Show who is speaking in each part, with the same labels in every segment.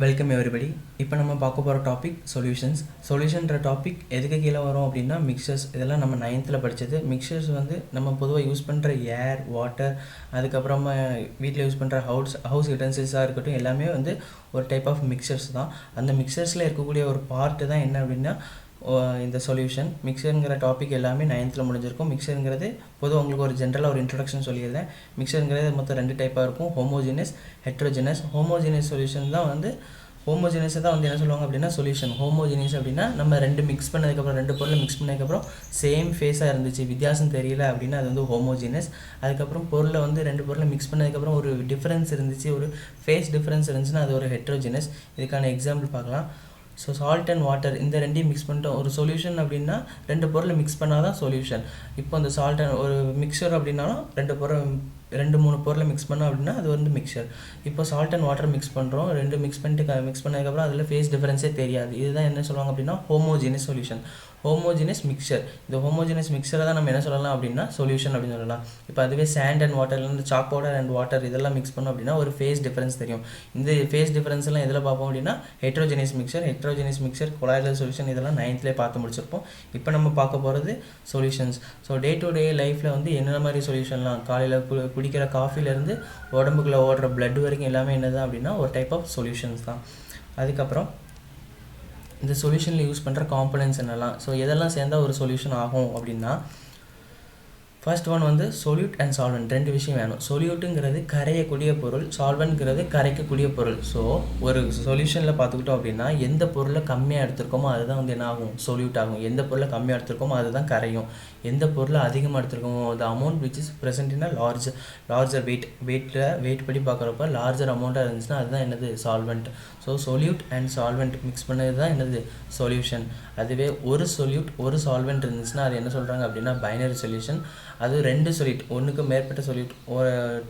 Speaker 1: Welcome everybody. இப்போ நம்ம பார்க்க போகிற டாபிக் சொல்யூஷன்ஸ். சொல்யூஷன்ற டாபிக் எதுக்கு கீழே வரும் அப்படின்னா மிக்சர்ஸ். இதெல்லாம் நம்ம 9th படித்தது. மிக்சர்ஸ் வந்து நம்ம பொதுவாக யூஸ் பண்ணுற ஏர், வாட்டர், அதுக்கப்புறமா வீட்டில் யூஸ் பண்ணுற ஹவுஸ் யூட்டன்சில்ஸாக இருக்கட்டும், எல்லாமே வந்து ஒரு டைப் ஆஃப் மிக்சர்ஸ் தான். அந்த மிக்சர்ஸில் இருக்கக்கூடிய ஒரு பார்ட்டு தான் என்ன அப்படின்னா இந்த சொல்யூஷன். மிக்சருங்கிற டாபிக் எல்லாமே 9th முடிஞ்சிருக்கும். மிக்சருங்கிறது பொதுவாக உங்களுக்கு ஒரு ஜென்ரலாக ஒரு இன்ட்ரடக்ஷன் சொல்லியிருந்தேன். மிக்சருங்கிறது மொத்தம் 2 டைப்பாக இருக்கும், ஹோமோஜினஸ், ஹெட்ரோஜினஸ். ஹோமோஜினஸ் சொல்யூஷன் தான் வந்து ஹோமோஜினஸை தான் வந்து என்ன சொல்லுவாங்க அப்படின்னா சொல்யூஷன். ஹோமோஜினியஸ் அப்படின்னா நம்ம 2 மிக்ஸ் பண்ணதுக்கப்புறம், 2 பொருளை மிக்ஸ் பண்ணதுக்கப்புறம் சேம் ஃபேஸாக இருந்துச்சு, வித்தியாசம் தெரியல அப்படின்னா அது வந்து ஹோமோஜினஸ். அதுக்கப்புறம் பொருளை வந்து 2 பொருளை மிக்ஸ் பண்ணதுக்கப்புறம் ஒரு டிஃப்ரென்ஸ் இருந்துச்சு, ஒரு ஃபேஸ் டிஃப்ரென்ஸ் இருந்துச்சுன்னா அது ஒரு ஹெட்ரோஜினஸ். இதுக்கான எக்ஸாம்பிள் பார்க்கலாம். ஸோ சால்ட் அண்ட் வாட்டர் இந்த ரெண்டையும் மிக்ஸ் பண்ணிட்டோம். ஒரு சொல்யூஷன் அப்படின்னா 2 பொருளை மிக்ஸ் பண்ணால் தான் சொல்யூஷன். இப்போ அந்த சால்ட் அண்ட் ஒரு மிக்சர் அப்படின்னாலும் 2-3 பொருளை மிக்ஸ் பண்ணோம் அப்படின்னா அது வந்து மிக்சர். இப்போ சால்ட் அண்ட் வாட்டர் மிக்ஸ் பண்ணுறோம், 2 மிக்ஸ் பண்ணதுக்கப்புறம் அதில் ஃபேஸ் டிஃபரன்ஸே தெரியாது. இதுதான் என்ன சொல்லுவாங்க அப்படின்னா ஹோமோஜினஸ் சொல்யூஷன், ஹோமோஜினஸ் மிக்சர். இந்த ஹோமோஜினஸ் மிக்சரை தான் நம்ம என்ன சொல்லலாம் அப்படின்னா சொல்யூஷன் அப்படின்னு சொல்லலாம். இப்போ அதுவே சாண்ட் அண்ட் வாட்டர்லேருந்து சாக் பவுடர் அண்ட் வாட்டர் இதெல்லாம் மிக்ஸ் பண்ணோம் அப்படின்னா ஒரு ஃபேஸ் டிஃபரன்ஸ் தெரியும். இந்த ஃபேஸ் டிஃபரன்ஸ் எல்லாம் எதில் பார்ப்போம் அப்படின்னா ஹெட்ரோஜினஸ் மிக்சர், கொலாய்டல் சொல்யூஷன், இதெல்லாம் 9th பார்த்து முடிச்சிருப்போம். இப்போ நம்ம பார்க்க போகிறது solutions. So day to day லைஃப்பில் வந்து என்னென்ன மாதிரி சொல்யூஷன்லாம், காலையில் குடிக்கிற காஃபிலேருந்து உடம்புக்குள்ளே ஓடுற பிளட் வரைக்கும் எல்லாமே என்னதான் அப்படின்னா ஒரு டைப் ஆஃப் சொல்யூஷன்ஸ் தான். அதுக்கப்புறம் இந்த சொல்யூஷனில் யூஸ் பண்ணுற காம்பனன்ட்ஸ் என்னெல்லாம், ஸோ எதெல்லாம் சேர்ந்தால் ஒரு சொல்யூஷன் ஆகும் அப்படின்னா ஃபர்ஸ்ட் ஒன் வந்து சொல்யூட் அண்ட் சால்வெண்ட். 2 விஷயம் வேணும். சொல்யூட்டுங்கிறது கரையக்கூடிய பொருள், சால்வெண்ட்ங்கிறது கரைக்கக்கூடிய பொருள். ஸோ ஒரு சொல்யூஷனில் பார்த்துக்கிட்டோம் அப்படின்னா எந்த பொருளை கம்மியாக எடுத்துருக்கோமோ அதுதான் வந்து என்ன ஆகும், சொல்யூட் ஆகும். எந்த பொருளை கம்மியாக எடுத்துருக்கோமோ அதுதான் கரையும். எந்த பொருளை அதிகமாக எடுத்துருக்கோமோ the amount which is present in larger weight படி பார்க்குறப்ப லார்ஜர் அமௌண்ட்டாக இருந்துச்சுன்னா அதுதான் என்னது, solvent. So solute and solvent mix பண்ணது தான் என்னது, சொல்யூஷன். அதுவே ஒரு சொல்யூட் ஒரு சால்வெண்ட் இருந்துச்சுன்னா அது என்ன சொல்கிறாங்க அப்படின்னா பைனரி சொல்யூஷன். அது 2 சொல்யூட், ஒன்றுக்கு மேற்பட்ட சொல்யூட்,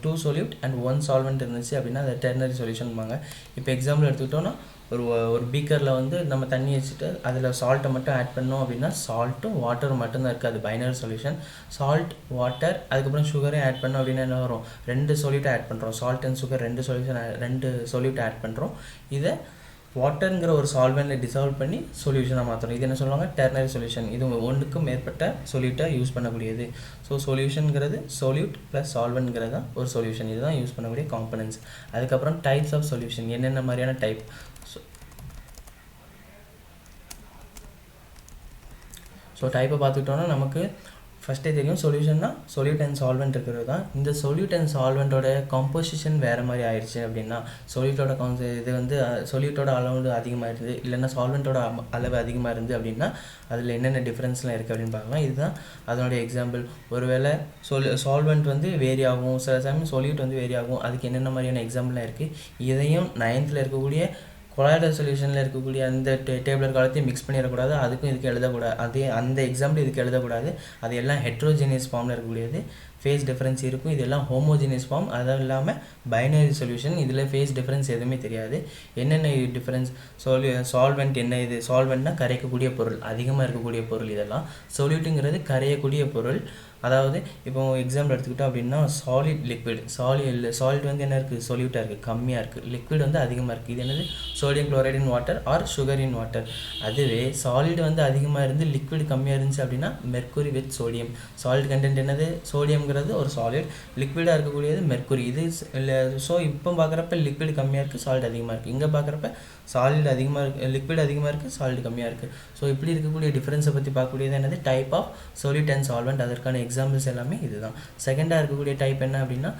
Speaker 1: 2 சொல்யூட் அண்ட் 1 சால்வெண்ட் இருந்துச்சு அப்படின்னா அது டெர்னரி சொல்யூஷன்பாங்க. இப்போ எக்ஸாம்பிள் எடுத்துக்கிட்டோன்னா ஒரு பீக்கரில் வந்து நம்ம தண்ணி வச்சுட்டு அதில் சால்ட்டை மட்டும் ஆட் பண்ணோம் அப்படின்னா சால்ட்டும் வாட்டரும் மட்டும்தான் இருக்குது, அது பைனரி சொல்யூஷன். சால்ட், வாட்டர், அதுக்கப்புறம் சுகரையும் ஆட் பண்ணோம் அப்படின்னா என்ன வரும், 2 சொல்யூட்டை ஆட் பண்ணுறோம். சால்ட் அண்ட் சுகர் 2 சொல்யூட்டை ஆட் பண்ணுறோம். இதை வாட்டருங்கிற ஒரு சால்வெண்ட்டில் டிசால்வ் பண்ணி சொல்யூஷனாக மாற்றணும். இது என்ன சொல்லுவாங்க, டெர்னரி சொல்யூஷன். இது ஒன்றுக்கும் மேற்பட்ட சொல்யூட்டை யூஸ் பண்ணக்கூடியது. ஸோ சொல்யூஷனுங்கிறது சொல்யூட் ப்ளஸ் சால்வெண்ட்ங்கிறது தான் ஒரு சொல்யூஷன். இதுதான் யூஸ் பண்ணக்கூடிய காம்பனன்ட்ஸ். அதுக்கப்புறம் டைப்ஸ் ஆஃப் சொல்யூஷன், என்னென்ன மாதிரியான டைப். ஸோ டைப்பை பார்த்துக்கிட்டோன்னா நமக்கு ஃபஸ்ட்டே தெரியும் சொல்யூஷன்னா சொல்யூட் அண்ட் சால்வெண்ட் இருக்கிறது தான். இந்த சொல்யூட் அண்ட் சால்வெண்ட்டோட காம்போசிஷன் வேறு மாதிரி ஆயிடுச்சு அப்படின்னா சொல்யூட்டோட இது வந்து சொல்யூட்டோட அளவு அதிகமாக இருக்குது, இல்லைன்னா சால்வெண்ட்டோட அளவு அதிகமாக இருந்து அப்படின்னா அதில் என்னென்ன டிஃப்ரென்ஸ்லாம் இருக்குது அப்படின்னு பார்க்கலாம். இதுதான் அதனுடைய எக்ஸாம்பிள். ஒருவேளை சால்வெண்ட் வந்து வேரி ஆகும், சில சமயம் சொல்யூட் வந்து வேரி ஆகும். அதுக்கு என்னென்ன மாதிரியான எக்ஸாம்பிள்லாம் இருக்குது. இதையும் 9th இருக்கக்கூடிய கொலாய்டல் சொல்யூஷனில் இருக்கக்கூடிய அந்த டேபிளர் காலத்தையும் மிக்ஸ் பண்ணிடக்கூடாது, அதுக்கும் இதுக்கு எழுதக்கூடாது, அந்த எக்ஸாம்பிள் இதுக்கு எழுதக்கூடாது. அது எல்லாம் ஹெட்ரோஜினியஸ் ஃபார்மில் இருக்கக்கூடியது, ஃபேஸ் டிஃப்ரென்ஸ் இருக்கும். இதெல்லாம் ஹோமோஜினியஸ் ஃபார்ம். அதுவும் இல்லாமல் பைனரி சொல்யூஷன், இதில் ஃபேஸ் டிஃப்ரென்ஸ் எதுவுமே தெரியாது. என்னென்ன டிஃப்ரென்ஸ், சால்வெண்ட் என்ன, இது சால்வெண்ட்னா கரைக்கக்கூடிய பொருள், அதிகமாக இருக்கக்கூடிய பொருள். இதெல்லாம் சொல்யூட்டுங்கிறது கரையக்கூடிய பொருள். அதாவது இப்போ எக்ஸாம்பிள் எடுத்துக்கிட்டோம் அப்படின்னா சாலிட், லிக்விட். சாலிட் வந்து என்ன இருக்குது, சொல்யூட்டாக இருக்குது, கம்மியாக இருக்குது. லிக்விட் வந்து அதிகமாக இருக்குது. இது என்னது, sodium chloride in water R sugar in water. அதுவே சாலிட் வந்து அதிகமாக இருந்து லிக்விட் கம்மியாக இருந்துச்சு அப்படின்னா mercury with sodium. Solid content என்னது, சோடியம்ங்கிறது ஒரு சாலிட், லிக்விடாக இருக்கக்கூடியது மெர்க்குரி. இது இல்லை. ஸோ இப்போ பார்க்குறப்ப லிக்விட் கம்மியாக இருக்குது, சாலிட் அதிகமாக இருக்குது. இங்கே பார்க்குறப்ப சாலிட் அதிகமாக இருக்குது, லிக்விட் அதிகமாக இருக்குது, சாலிட் கம்மியாக இருக்குது. ஸோ இப்படி இருக்கக்கூடிய டிஃப்ரென்ஸை பற்றி பார்க்கக்கூடியது என்னது, type of solute and solvent. அதற்கான எக்ஸாம்பிள்ஸ் எல்லாமே இதுதான். செகண்டாக இருக்கக்கூடிய டைப் என்ன அப்படின்னா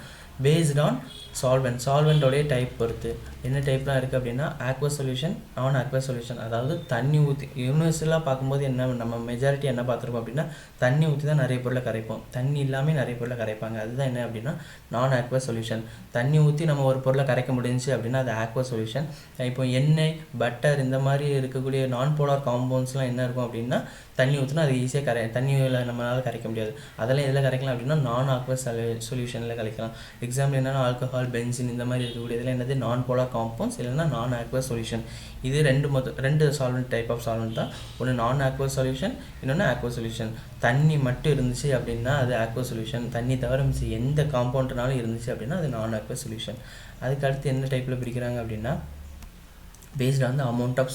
Speaker 1: பேஸ்ட் ஆன் சால்வெண்ட்டோடைய டைப் பொறுத்து என்ன டைப்லாம் இருக்குது அப்படின்னா ஆக்வஸ் சொல்யூஷன், நான் ஆக்வஸ் சொல்யூஷன். அதாவது தண்ணி ஊற்றி யூனிவர்சலாக பார்க்கும்போது என்ன நம்ம மெஜாரிட்டி என்ன பார்த்துருப்போம் அப்படின்னா தண்ணி ஊற்றி தான் நிறைய பொருளை கரைப்போம், தண்ணி இல்லாமல் நிறைய பொருளை கரைப்பாங்க. அதுதான் என்ன அப்படின்னா நான் ஆக்வஸ் சொல்யூஷன். தண்ணி ஊற்றி நம்ம ஒரு பொருளை கரைக்க முடிஞ்சிச்சு அப்படின்னா அது ஆக்வஸ் சொல்யூஷன். இப்போ எண்ணெய், பட்டர் இந்த மாதிரி இருக்கக்கூடிய நான் போலார் காம்பவுண்ட்ஸ்லாம் என்ன இருக்கும் அப்படின்னா தண்ணி ஊற்றினா அது ஈஸியாக தண்ணியில் நம்மளால் கரைக்க முடியாது. அதெல்லாம் எதில் கரைக்கலாம் அப்படின்னா நான் ஆக்வஸ் சொல்யூஷனில் கரைக்கலாம். எக்ஸாம்பிள் என்னென்னா ஆல்கஹால், பென்சின் இந்த மாதிரி இருக்கக்கூடிய இதில் என்னது நான் போலார் காம்பவுண்ட்ஸ், இல்லைன்னா நான் ஆக்வஸ் சொல்யூஷன். இது 2 சால்வெண்ட், டைப் ஆஃப் சால்வெண்ட் தான். ஒன்று நான் ஆக்வஸ் சொல்யூஷன், இன்னொன்று ஆக்வஸ் சொல்யூஷன். தண்ணி மட்டும் இருந்துச்சு அப்படின்னா அது ஆக்வஸ் சொல்யூஷன். தண்ணி தவிர மிச்ச எந்த காம்பவுண்ட்னாலும் இருந்துச்சு அப்படின்னா அது நான் ஆக்வஸ் சொல்யூஷன். அதுக்கு அடுத்து என்ன டைப்பில் பிரிக்கிறாங்க அப்படின்னா based on the amount of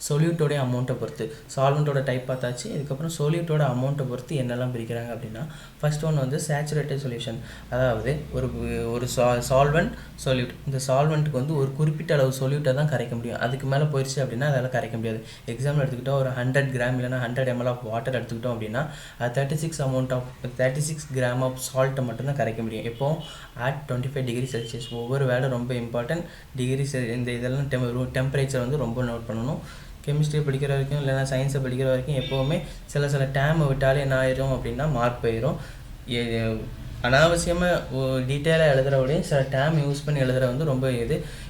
Speaker 1: சொல்யூட்டோடைய அமௌண்ட்டை பொறுத்து. சால்வெண்ட்டோட டைப் பார்த்தாச்சு. இதுக்கப்புறம் சொல்யூட்டோட அமௌண்ட்டை பொறுத்து என்னெல்லாம் பிரிக்கிறாங்க அப்படின்னா, ஃபர்ஸ்ட் ஒன் வந்து சேச்சுரேட்டட் சொல்யூஷன். அதாவது ஒரு சால்வெண்ட் சொல்யூட். இந்த சால்வெண்ட்டுக்கு வந்து ஒரு குறிப்பிட்ட அளவு சொல்யூட்டை தான் கரைக்க முடியும். அதுக்கு மேலே போயிடுச்சு அப்படின்னா அதெல்லாம் கரைக்க முடியாது. எக்ஸாம்பிள் எடுத்துக்கிட்டோம், ஒரு 100 கிராம் இல்லைனா 100 ml ஆஃப் வாட்டர் எடுத்துக்கிட்டோம் அப்படின்னா அது 36 கிராம் ஆஃப் சால்ட்டை மட்டும்தான் கரைக்க முடியும். எப்போ at 25 டிகிரி செல்சியஸ். ஒவ்வொரு வேலை ரொம்ப இம்பார்ட்டன்ட். இந்த இதெல்லாம் டெம்பரேச்சர் வந்து ரொம்ப நோட் பண்ணணும். கெமிஸ்ட்ரி படிக்கிற வரைக்கும் இல்லைனா சயின்ஸை படிக்கிற வரைக்கும் எப்போவுமே சில டேமை விட்டாலே என்ன ஆயிரும் அப்படின்னா மார்க் போயிடும். அனாவசியமாக டீட்டெயிலாக எழுதுகிறவிடையும் சில டேம் யூஸ் பண்ணி எழுதுகிற வந்து ரொம்ப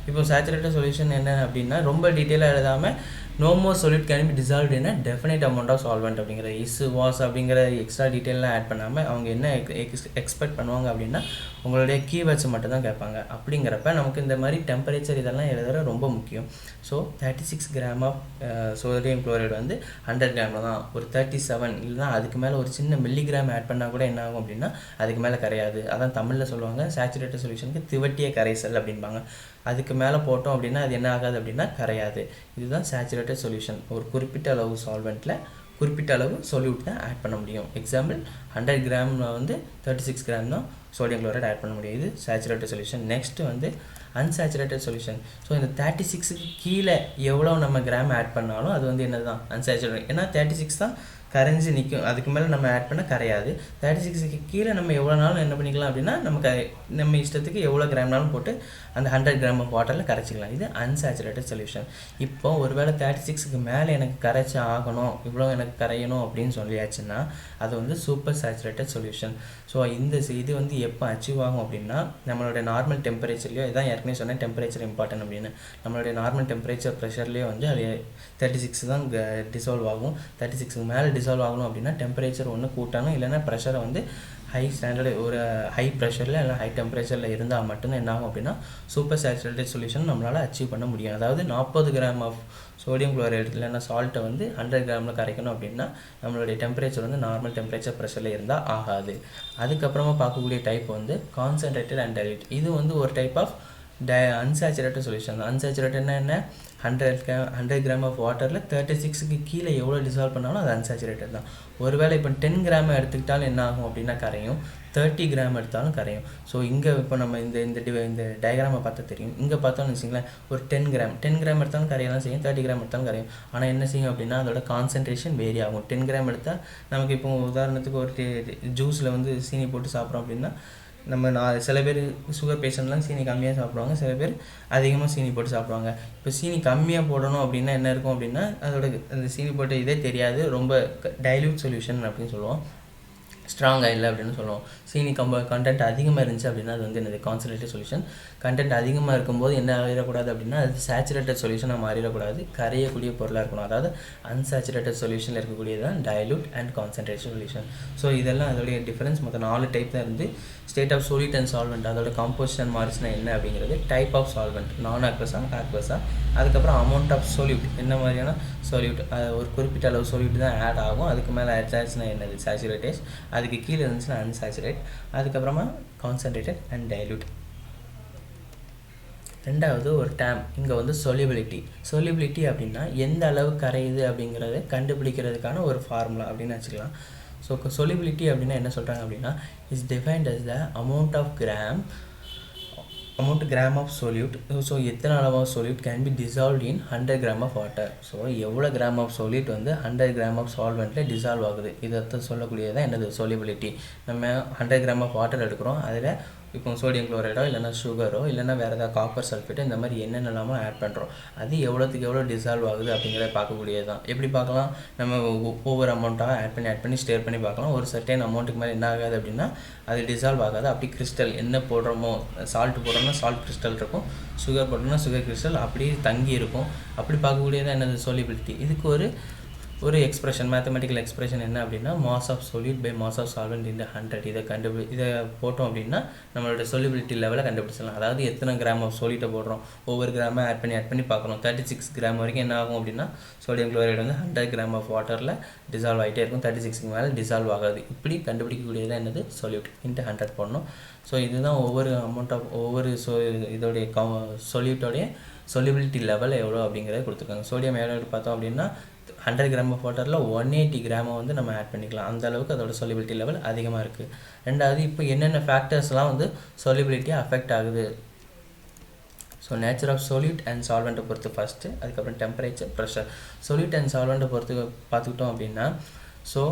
Speaker 1: இப்போ சேச்சுரேட்டட் சொல்யூஷன் என்ன அப்படின்னா ரொம்ப டீட்டெயிலாக எழுதாமல் no more solute can be dissolved in a definite amount of solvent அப்படிங்கிற was அப்படிங்கிற எக்ஸ்ட்ரா டீட்டெயிலாம் ஆட் பண்ணாமல் அவங்க என்ன எக்ஸ்பெக்ட் பண்ணுவாங்க அப்படின்னா உங்களுடைய கீவேர்ட்ஸ் மட்டும் தான் கேட்பாங்க. அப்படிங்கிறப்ப நமக்கு இந்த மாதிரி டெம்பரேச்சர் இதெல்லாம் எழுதுகிற ரொம்ப முக்கியம். So 36 gram of sodium chloride வந்து 100 கிராமில் தான். ஒரு 37 இல்லைனா அதுக்கு மேலே ஒரு சின்ன மில்லிகிராம் ஆட் பண்ணால் கூட என்ன ஆகும் அப்படின்னா அதுக்கு மேலே கரையாது. அதான் தமிழில் சொல்லுவாங்க சேச்சுரேட்டட் சொல்யூஷனுக்கு திவட்டிய கரைசல் அப்படின்பாங்க. அதுக்கு மேலே போட்டோம் அப்படின்னா அது என்ன ஆகாது அப்படின்னா கரையாது. இதுதான் சேச்சுரேட்டட் சொல்யூஷன். ஒரு குறிப்பிட்ட அளவு சால்வெண்ட்டில் குறிப்பிட்ட அளவு சொல்யூட் தான் ஆட் பண்ண முடியும். எக்ஸாம்பிள் 100 கிராமில் வந்து 36 கிராம் தான் சோடியம் குளோரைட் ஆட் பண்ண முடியும். இது சேச்சுரேட்டட் சொல்யூஷன். நெக்ஸ்ட்டு வந்து அன்சேச்சுரேட்டட் சொல்யூஷன். ஸோ இந்த 36க்கு கீழே எவ்வளோ நம்ம கிராம் ஆட் பண்ணாலும் அது வந்து என்னது தான் அன்சேச்சுரேட்டட். ஏன்னா 36 தான் கரைஞ்சி நிற்கும். அதுக்கு மேலே நம்ம ஆட் பண்ண கரையாது. 36க்கு கீழே நம்ம எவ்வளோ நாளும் என்ன பண்ணிக்கலாம் அப்படின்னா நம்ம இஷ்டத்துக்கு எவ்வளோ கிராம்னாலும் போட்டு அந்த 100 கிராம் ஆஃப் வாட்டரில் கரைச்சிக்கலாம். இது அன்சேச்சுரேட்டட் சொல்யூஷன். இப்போ ஒருவேளை 36க்கு மேலே எனக்கு கரைச்சி ஆகணும், இவ்வளோ எனக்கு கரையணும் அப்படின்னு சொல்லியாச்சுன்னா அது வந்து சூப்பர் சேச்சுரேட்டட் சொல்யூஷன். ஸோ இது வந்து எப்போ அச்சீவ் ஆகும் அப்படின்னா நம்மளோட நார்மல் டெம்பரேச்சர்லையோ, இதான் ஏற்கனவே சொன்னேன் டெம்பரேச்சர் இம்பார்ட்டன் அப்படின்னு, நம்மளுடைய நார்மல் டெம்பரேச்சர் ப்ரெஷர்லேயே வந்து அது 36 தான் டிசால்வ் ஆகும். 36க்கு மேலே டிசால்வ் ஆகணும் அப்படின்னா டெம்பரேச்சர் ஒன்று கூட்டணும், இல்லைன்னா ப்ரெஷரை வந்து ஹை ஸ்டாண்டர்டு ஒரு ஹை ப்ரெஷரில் இல்லை ஹை டெம்பரேச்சரில் இருந்தால் மட்டும்தான் என்ன ஆகும் அப்படின்னா சூப்பர் சேச்சுரேட்டட் சொல்யூஷன் நம்மளால் அச்சீவ் பண்ண முடியும். அதாவது 40 கிராம் ஆஃப் சோடியம் குளோரைடு இல்லைன்னா சால்ட்டை வந்து 100 கிராமில் கரைக்கணும் அப்படின்னா நம்மளுடைய டெம்பரேச்சர் வந்து நார்மல் டெம்பரேச்சர் ப்ரெஷரில் இருந்தால் ஆகாது. அதுக்கப்புறமா பார்க்கக்கூடிய டைப் வந்து கான்சன்ட்ரேட்டட் அண்ட் டைல்யூட். இது வந்து ஒரு டைப் ஆஃப் அன்சேச்சுரேட்டட் சொல்யூஷன். அன்சேச்சுரேட்டட்னா என்ன, 100 கிராம் ஆஃப் வாட்டரில் 36க்கு கீழே எவ்வளோ டிசால்வ் பண்ணாலும் அது அன்சேச்சுரேட்டட் தான். ஒருவேளை இப்போ 10 கிராம் எடுத்துக்கிட்டாலும் என்ன ஆகும் அப்படின்னா கரையும், 30 கிராம் எடுத்தாலும் கரையும். ஸோ இங்கே இப்போ நம்ம இந்த டயக்ராமை பார்த்தா தெரியும். இங்கே பார்த்தோம்னு வச்சிங்களேன், ஒரு 10 கிராம் எடுத்தாலும் கரையெல்லாம் செய்யும், 30 கிராம் எடுத்தாலும் கரையும். ஆனால் என்ன செய்யும் அப்படின்னா அதோட கான்சன்ட்ரேஷன் வேரி ஆகும். 10 கிராம் எடுத்தால் நமக்கு இப்போ உதாரணத்துக்கு ஒரு ஜூஸில் வந்து சீனி போட்டு சாப்பிட்றோம் அப்படின்னா சில பேர் சுகர் பேஷண்ட்லாம் சீனி கம்மியாக சாப்பிடுவாங்க, சில பேர் அதிகமாக சீனி போட்டு சாப்பிடுவாங்க. இப்போ சீனி கம்மியாக போடணும் அப்படின்னா என்ன இருக்கும் அப்படின்னா அந்த சீனி போட்டு இதே தெரியாது, ரொம்ப டைல்யூட் சொல்யூஷன் அப்படின்னு சொல்லுவோம், ஸ்ட்ராங்காக இல்லை அப்படின்னு சொல்லுவோம். சீனி கண்டென்ட் அதிகமாக இருந்துச்சு அப்படின்னா அது வந்து என்னது கான்சன்ட்ரேட்டட் சொல்யூஷன். கண்டென்ட் அதிகமாக இருக்கும்போது என்ன ஆகிடக்கூடாது அப்படின்னா அது சேச்சுரேட்டட் சொல்யூஷனாக மாறிடக்கூடாது, கரையக்கூடிய பொருளாக இருக்கணும். அதாவது அன்சேச்சுரேட்டட் சொல்யூஷனில் இருக்கக்கூடியது தான் dilute and concentrated solution. So இதெல்லாம் அதோடைய டிஃபரன்ஸ். மொத்தம் 4 டைப் தான் இருந்து state of solute and solvent, அதோட காம்போசிஷன் மாறிச்சுனா என்ன அப்படிங்கிறது, டைப் ஆஃப் சால்வெண்ட் நான் அக்வஸா ஆக்வஸா, அதுக்கப்புறம் அமௌண்ட் ஆஃப் சொல்யூட் என்ன மாதிரியான சொல்யூட், ஒரு குறிப்பிட்ட அளவு சொல்யூட் தான் ஆட் ஆகும், அதுக்கு மேலே ஆட் ஆச்சுன்னா என்னது சேச்சுரேட்டட், அதுக்கு கீழே இருந்துச்சுன்னா அன்சேச்சுரேட், அதுக்கப்புறமா கான்சன்ட்ரேட்டட் அண்ட் டைல்யூட். ரெண்டாவது ஒரு டேம் இங்கே வந்து சொலிபிலிட்டி அப்படின்னா எந்த அளவு கரையுது அப்படிங்கிறத கண்டுபிடிக்கிறதுக்கான ஒரு ஃபார்முலா அப்படின்னு வச்சுக்கலாம். ஸோ சொலிபிலிட்டி அப்படின்னா என்ன சொல்கிறாங்க அப்படின்னா is defined as the amount gram of solute. So எத்தனை அளவு of solute can be dissolve in 100 gram of water. So எவ்வளோ கிராம் ஆஃப் சொல்யூட் வந்து 100 கிராம் ஆஃப் சால்வெண்ட்டில் டிசால்வ் ஆகுது, இதை சொல்லக்கூடியதான் என்னது சொலிபிலிட்டி. நம்ம 100 கிராம் ஆஃப் வாட்டர் எடுக்கிறோம், அதில் இப்போ சோடியம் குளோரைடோ இல்லைனா சுகரோ இல்லைனா வேறு ஏதாவது காப்பர் சல்ஃபேட்டோ இந்த மாதிரி என்னென்னலாமோ ஆட் பண்ணுறோம், அது எவ்வளோத்துக்கு எவ்வளோ டிசால்வ் ஆகுது அப்படிங்கிறத பார்க்கக்கூடியது தான். எப்படி பார்க்கலாம், நம்ம ஒவ்வொரு அமௌண்ட்டாக ஆட் பண்ணி ஸ்டேர் பண்ணி பார்க்கலாம். ஒரு சர்டைன் அமௌண்ட்டுக்கு மேலே என்ன ஆகாது அப்படின்னா அது டிசால்வ் ஆகாது. அப்படி கிறிஸ்டல் என்ன போடுறோமோ, சால்ட் போடுறோம்னா சால்ட் கிறிஸ்டல் இருக்கும், சுகர் போட்டோம்னா சுகர் கிறிஸ்டல் அப்படியே தங்கி இருக்கும். அப்படி பார்க்கக்கூடியதான் என்னது சொலிபிலிட்டி. இதுக்கு ஒரு எக்ஸ்பிரஷன், மேத்தமெட்டிக்கல் எக்ஸ்பிரஷன் என்ன அப்படின்னா mass of solute by mass of solvent into 100. இதை போட்டோம் அப்படின்னா நம்மளோட சொலிபிலிட்டி லெவலை கண்டுபிடிச்சிடலாம். அதாவது எத்தனை கிராம் ஆஃப் சொல்யூட்டை போடுறோம், ஒவ்வொரு கிராமாக ஆட் பண்ணி பார்க்கணும். 36 கிராம் வரைக்கும் என்ன ஆகும் அப்படின்னா சோடியம் குளோரைடு வந்து 100 கிராம் ஆஃப் வாட்டரில் டிசால்வ் ஆகிட்டே இருக்கும், 36க்கு மேலே டிசால்வ் ஆகாது. இப்படி கண்டுபிடிக்கக்கூடியதான் என்னது சொல்யூட் இன்ட்டு 100 போடணும். ஸோ இதுதான் ஒவ்வொரு இதோடைய சொல்யூட்டோடைய solubility லெவல் எவ்வளோ அப்படிங்கிறத கொடுத்துருக்காங்க. சோடியம் எவ்வளோ பார்த்தோம் அப்படின்னா 100 கிராம் ஆஃப் வாட்டரில் 180 கிராமை வந்து நம்ம ஆட் பண்ணிக்கலாம். அந்த அளவுக்கு அதோட solubility லெவல் அதிகமாக இருக்குது. ரெண்டாவது இப்போ என்னென்ன ஃபேக்டர்ஸ்லாம் வந்து solubility அஃபெக்ட் ஆகுது. So nature of solute and சால்வெண்ட்டை பொறுத்து ஃபஸ்ட்டு, அதுக்கப்புறம் டெம்பரேச்சர், ப்ரெஷர். solute அண்ட் சால்வெண்ட்டை பொறுத்து பார்த்துக்கிட்டோம் அப்படின்னா, ஸோ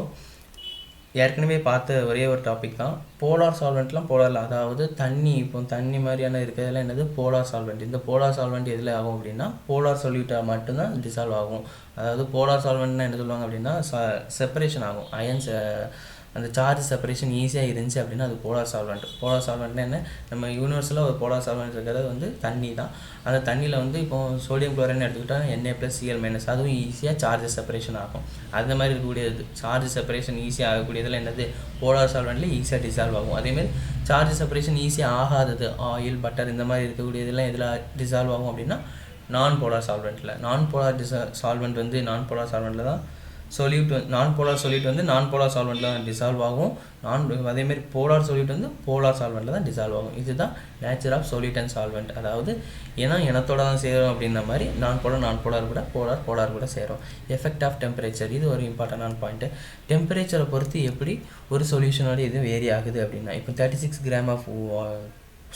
Speaker 1: ஏற்கனவே பார்த்த ஒரே ஒரு டாபிக் தான். போலார் சால்வெண்ட்லாம் போலாரில், அதாவது தண்ணி, இப்போ தண்ணி மாதிரியான இருக்கிறதுலாம் என்னது போலார் சால்வெண்ட். இந்த போலார் சால்வெண்ட் எதில் ஆகும் அப்படின்னா போலார் சொல்யூட்டாக மட்டும்தான் டிசால்வ் ஆகும். அதாவது போலார் சால்வெண்ட்னா என்ன சொல்லுவாங்க அப்படின்னா செப்பரேஷன் ஆகும். அயன்ஸ் அந்த சார்ஜ் செப்பரேஷன் ஈஸியாக இருந்துச்சு அப்படின்னா அது போலார் சால்வெண்ட். போலார் சால்வெண்ட்னா என்ன, நம்ம யூனிவர்ஸில் ஒரு போலார் சால்வெண்ட் இருக்கிறது வந்து தண்ணி தான். அந்த தண்ணியில் வந்து இப்போ சோடியம் குளோரைன் எடுத்துக்கிட்டால் Na+Cl- அதுவும் ஈஸியாக சார்ஜ் செப்பரேஷன் ஆகும். அந்த மாதிரி இருக்கக்கூடியது சார்ஜ் செப்பரேஷன் ஈஸியாக ஆகக்கூடியதில் என்னது போலார் சால்வெண்ட்டில் ஈஸியாக டிசால்வ் ஆகும். அதேமாதிரி சார்ஜ் செப்பரேஷன் ஈஸியாக ஆகாதது ஆயில், பட்டர் இந்த மாதிரி இருக்கக்கூடியதெல்லாம் எதில் டிசால்வ் ஆகும் அப்படின்னா நான் போலார் சால்வெண்ட்டில். நான் போலார் சால்வெண்ட் வந்து நான் போலார் சால்வெண்ட்டில் தான் சொல்யூட், நான் போலார் சொல்யூட் வந்து நான் போலார் சால்வெண்ட்டில் தான் டிசால்வ் ஆகும். அதேமாதிரி போலார் சொல்யூட் வந்து போலார் சால்வெண்ட்டில் தான் டிசால்வ் ஆகும். இதுதான் nature of solute and solvent. அதாவது இனத்தோட தான் சேரும் அப்படின்ற மாதிரி நான் போலார் கூட போலார் கூட சேரும். எஃபெக்ட் ஆஃப் டெம்பரேச்சர், இது ஒரு இம்பார்ட்டண்டான பாயிண்ட்டு. டெம்பரேச்சரை பொறுத்து எப்படி ஒரு சொல்யூஷனோட இது வேரி ஆகுது அப்படின்னா, இப்போ 36 கிராம் ஆஃப்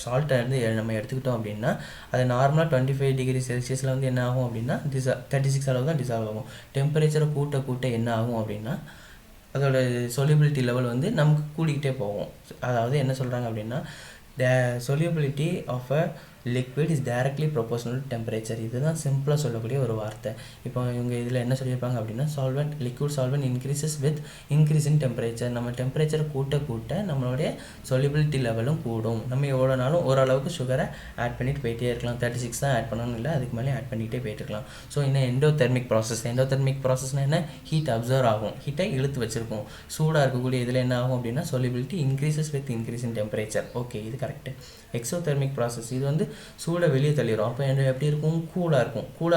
Speaker 1: சால்ட்டை வந்து நம்ம எடுத்துக்கிட்டோம் அப்படின்னா அது நார்மலாக 25 டிகிரி செல்சியஸில் வந்து என்ன ஆகும் அப்படின்னா 36 அளவு தான் டிசால்வ் ஆகும். டெம்பரேச்சரை கூட்ட என்ன ஆகும் அப்படின்னா அதோட solubility லெவல் வந்து நமக்கு கூடிக்கிட்டே போகும். அதாவது என்ன சொல்கிறாங்க அப்படின்னா the solubility of a liquid is directly proportional to temperature. இதுதான் சிம்பிளாக சொல்லக்கூடிய ஒரு வார்த்தை. இப்போ இவங்க இதில் என்ன சொல்லியிருப்பாங்க அப்படின்னா liquid solvent increases with increase in temperature. நம்ம டெம்பரேச்சர் கூட்ட நம்மளுடைய solubility லெவலும் கூடும். நம்ம எவ்வளோ நாளும் ஓரளவுக்கு சுகரை ஆட் பண்ணிட்டு போயிட்டே இருக்கலாம். 36 தான் ஆட் பண்ணணும் இல்லை, அதுக்கு மேலே ஆட் பண்ணிகிட்டே போயிட்டு இருக்கலாம். ஸோ இன்னும் எண்டோதெர்மிக் ப்ராசஸ்னால் என்ன, ஹீட் அப்சர்வ் ஆகும், ஹீட்டை இழுத்து வச்சுருக்கும். சூடாக இருக்கக்கூடிய இதில் என்ன ஆகும் அப்படின்னா solubility increases with increase in temperature. Okay, இது கரெக்டு. எக்ஸோதெர்மிக் ப்ராசஸ், இது வந்து சூடை வெளியே தள்ளிடும். அப்போ எப்படி இருக்கும், கூலாக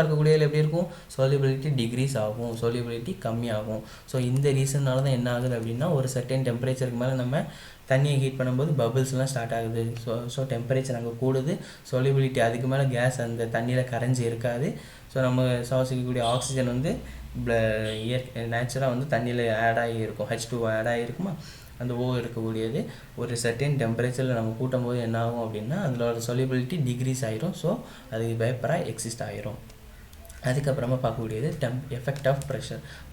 Speaker 1: இருக்கக்கூடியதில் எப்படி இருக்கும், solubility டிக்ரீஸ் ஆகும், solubility கம்மியாகும். ஸோ இந்த ரீசன்னால தான் என்ன ஆகுது அப்படின்னா ஒரு சர்டன் டெம்பரேச்சருக்கு மேலே நம்ம தண்ணியை ஹீட் பண்ணும்போது பபிள்ஸ்லாம் ஸ்டார்ட் ஆகுது. ஸோ டெம்பரேச்சர் அங்கே கூடுது, solubility அதுக்கு மேலே கேஸ் அந்த தண்ணியில் கரைஞ்சி இருக்காது. ஸோ நம்ம சுவாசிக்கக்கூடிய ஆக்சிஜன் வந்து நேச்சுராக வந்து தண்ணியில் ஆட் ஆகி இருக்கும், H2O ஆட் ஆகிருக்குமா, அந்த ஓ இருக்கக்கூடியது ஒரு சர்டன் டெம்பரேச்சரில் நம்ம கூட்டும் போது என்ன ஆகும் அப்படின்னா அதோட solubility டிக்ரீஸ் ஆகிரும். ஸோ அது வேப்பராக எக்ஸிஸ்ட் ஆகிரும். அதுக்கப்புறமா பார்க்கக்கூடியது எஃபெக்ட் ஆஃப்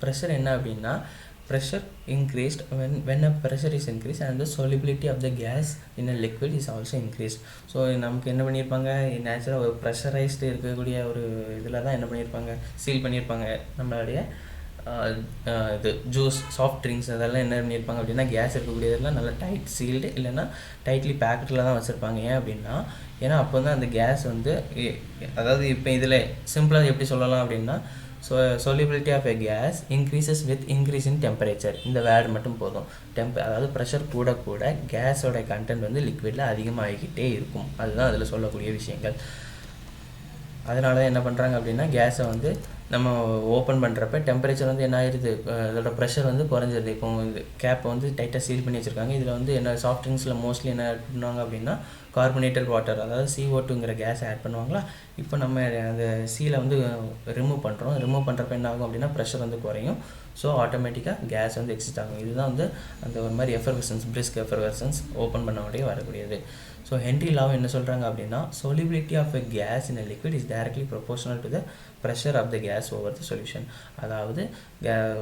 Speaker 1: ப்ரெஷர் என்ன அப்படின்னா pressure increased when a pressure is increased and the solubility of the gas in a liquid is also increased. So நமக்கு என்ன பண்ணியிருப்பாங்க, நேச்சுரலாக ஒரு ப்ரெஷரைஸ்டு இருக்கக்கூடிய ஒரு இதில் தான் என்ன பண்ணியிருப்பாங்க, சீல் பண்ணியிருப்பாங்க நம்மளுடைய இது ஜூஸ், சாஃப்ட் ட்ரிங்க்ஸ் அதெல்லாம் என்ன பண்ணியிருப்பாங்க அப்படின்னா கேஸ் இருக்கக்கூடியதெல்லாம் நல்லா டைட் சீல்டு இல்லைன்னா டைட்லி பேக்கெட்டில் தான் வச்சுருப்பாங்க. ஏன் அப்படின்னா ஏன்னா அப்போ வந்து அந்த கேஸ் வந்து அதாவது இப்போ இதில் சிம்பிளாக எப்படி சொல்லலாம் அப்படின்னா solubility of a gas increases with increase in temperature. இந்த வேர்டு மட்டும் போதும். அதாவது ப்ரெஷர் கூட கேஸோட கண்டென்ட் வந்து லிக்விடில் அதிகமாகிக்கிட்டே இருக்கும். அதுதான் அதில் சொல்லக்கூடிய விஷயங்கள். அதனால தான் என்ன பண்ணுறாங்க அப்படின்னா கேஸை வந்து நம்ம ஓப்பன் பண்ணுறப்ப டெம்பரேச்சர் வந்து என்ன ஆயிடுது, அதோட ப்ரெஷர் வந்து குறைஞ்சிருது. இப்போ இது கேப்பை வந்து டைட்டாக சீல் பண்ணி வச்சுருக்காங்க. இதில் வந்து என்ன சாஃப்ட் ட்ரிங்க்ஸில் மோஸ்ட்லி என்ன ஆட் பண்ணுவாங்க அப்படின்னா கார்பனேட்டட் வாட்டர், அதாவது CO2ங்கிற கேஸ் ஆட் பண்ணுவாங்களா. இப்போ நம்ம அந்த சீலை வந்து ரிமூவ் பண்ணுறப்ப என்ன ஆகும் அப்படின்னா ப்ரெஷர் வந்து குறையும். ஸோ ஆட்டோமேட்டிக்காக கேஸ் வந்து எக்ஸிஸ்ட் ஆகும். இதுதான் வந்து அந்த ஒரு மாதிரி பிரிஸ்க் எஃபர்வர்சன்ஸ் ஓப்பன் பண்ண உடைய வரக்கூடியது. ஸோ ஹென்ரி லா என்ன சொல்கிறாங்க அப்படின்னா solubility of a gas in a liquid is directly proportional to the pressure of the gas over the solution. அதாவது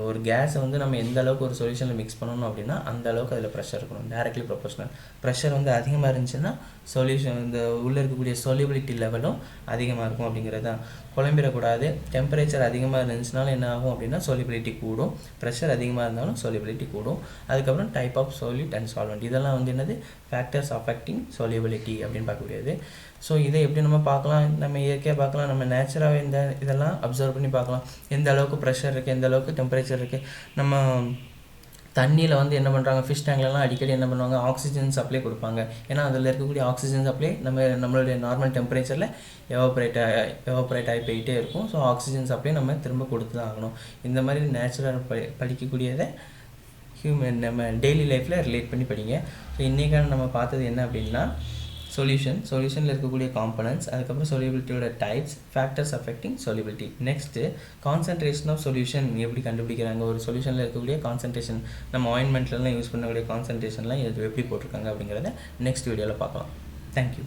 Speaker 1: ஒரு கேஸை வந்து நம்ம எந்த அளவுக்கு ஒரு சொல்யூஷனில் மிக்ஸ் பண்ணணும் அப்படின்னா அந்த அளவுக்கு அதில் ப்ரெஷர் இருக்கணும், டைரக்ட்லி ப்ரொபோஷனல். ப்ரெஷர் வந்து அதிகமாக இருந்துச்சுன்னா சொல்யூஷன் இந்த உள்ளே இருக்கக்கூடிய solubility லெவலும் அதிகமாக இருக்கும் அப்படிங்கிறது தான். குழம்பிடக்கூடாது. டெம்பரேச்சர் அதிகமாக இருந்துச்சுனாலும் என்ன ஆகும் அப்படின்னா solubility கூடும், ப்ரெஷர் அதிகமாக இருந்தாலும் solubility கூடும். அதுக்கப்புறம் type of solute and solvent, இதெல்லாம் வந்து என்னது ஃபேக்டர்ஸ் அஃபெக்டிங் solubility அப்படின்னு பார்க்கக்கூடியது. ஸோ இதை எப்படி நம்ம பார்க்கலாம், நம்ம இயற்கையாக பார்க்கலாம், நம்ம நேச்சுராகவே இந்த இதெல்லாம் அப்சர்வ் பண்ணி பார்க்கலாம். எந்த அளவுக்கு ப்ரெஷர் இருக்குது, எந்த அளவுக்கு டெம்பரேச்சர் இருக்குது. நம்ம தண்ணியில் வந்து என்ன பண்ணுறாங்க, ஃபிஷ் டேங்க்லலாம் அடிக்கடி என்ன பண்ணுவாங்க, ஆக்சிஜன் சப்ளை கொடுப்பாங்க. ஏன்னா அதில் இருக்கக்கூடிய ஆக்சிஜன் சப்ளை நம்மளுடைய நார்மல் டெம்பரேச்சரில் எவாப்ரேட் ஆகி போயிட்டே இருக்கும். ஸோ ஆக்சிஜன் சப்ளை நம்ம திரும்ப கொடுத்து தான் ஆகணும். இந்த மாதிரி நேச்சுரல் படிக்கக்கூடியதை நம்ம டெய்லி லைஃப்பில் ரிலேட் பண்ணி படிங்க. ஸோ இன்றைக்கான நம்ம பார்த்தது என்ன அப்படின்னா சொல்யூஷனில் இருக்கக்கூடிய காம்பனன்ட்ஸ், அதுக்கப்புறம் solubility types, factors affecting solubility. Next concentration of solution எப்படி கண்டுபிடிக்கிறாங்க, ஒரு சொல்யூஷனில் இருக்கக்கூடிய கான்சன்ட்ரேஷன், நம்ம ஆயின்மெண்ட்லாம் யூஸ் பண்ணக்கூடிய கான்சன்ட்ரேஷன்லாம் இது எப்படி போட்டிருக்காங்க அப்படிங்கிறத நெக்ஸ்ட் வீடியோவில் பார்க்கலாம். தேங்க்யூ.